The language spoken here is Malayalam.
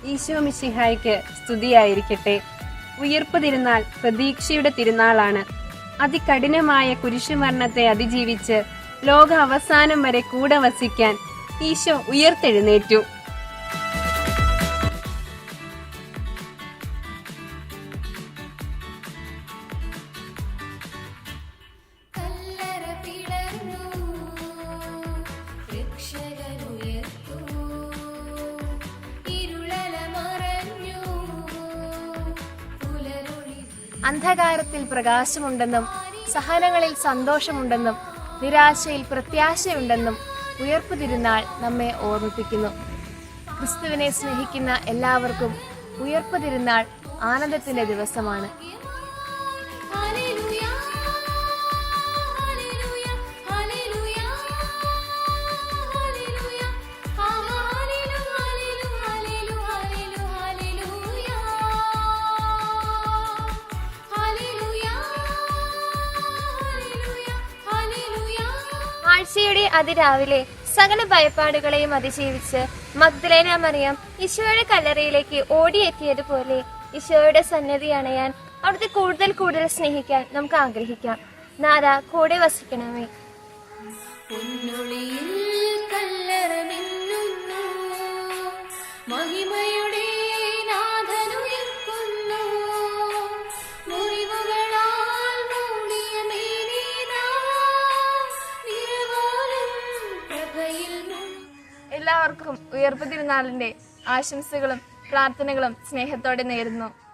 ഈശോ മിശിഹായ്ക്ക് സ്തുതിയായിരിക്കട്ടെ. ഉയിർപ്പ് തിരുനാൾ പ്രതീക്ഷയുടെ തിരുനാളാണ്. അതികഠിനമായ കുരിശുമരണത്തെ അതിജീവിച്ച് ലോക അവസാനം വരെ കൂടെ വസിക്കാൻ ഈശോ ഉയർത്തെഴുന്നേറ്റു. അന്ധകാരത്തിൽ പ്രകാശമുണ്ടെന്നും സഹനങ്ങളിൽ സന്തോഷമുണ്ടെന്നും നിരാശയിൽ പ്രത്യാശയുണ്ടെന്നും ഉയർപ്പ് തിരുനാൾ നമ്മെ ഓർമ്മിപ്പിക്കുന്നു. ക്രിസ്തുവിനെ സ്നേഹിക്കുന്ന എല്ലാവർക്കും ഉയർപ്പ് തിരുനാൾ ആനന്ദത്തിന്റെ ദിവസമാണ്. ആഴ്ചയുടെ അതിരാവിലെ സകല ഭയപ്പാടുകളെയും അതിജീവിച്ച് മഗ്ദലേന മറിയം ഈശോയുടെ കല്ലറയിലേക്ക് ഓടിയെത്തിയതുപോലെ ഈശോയുടെ സന്നിധി അണയാൻ അവിടുത്തെ കൂടുതൽ കൂടുതൽ സ്നേഹിക്കാൻ നമുക്ക് ആഗ്രഹിക്കാം. നാഥ, കൂടെ വസിക്കണമേ. എല്ലാവർക്കും ഉയർപ്പ് തിരുനാളിന്റെ ആശംസകളും പ്രാർത്ഥനകളും സ്നേഹത്തോടെ നേരുന്നു.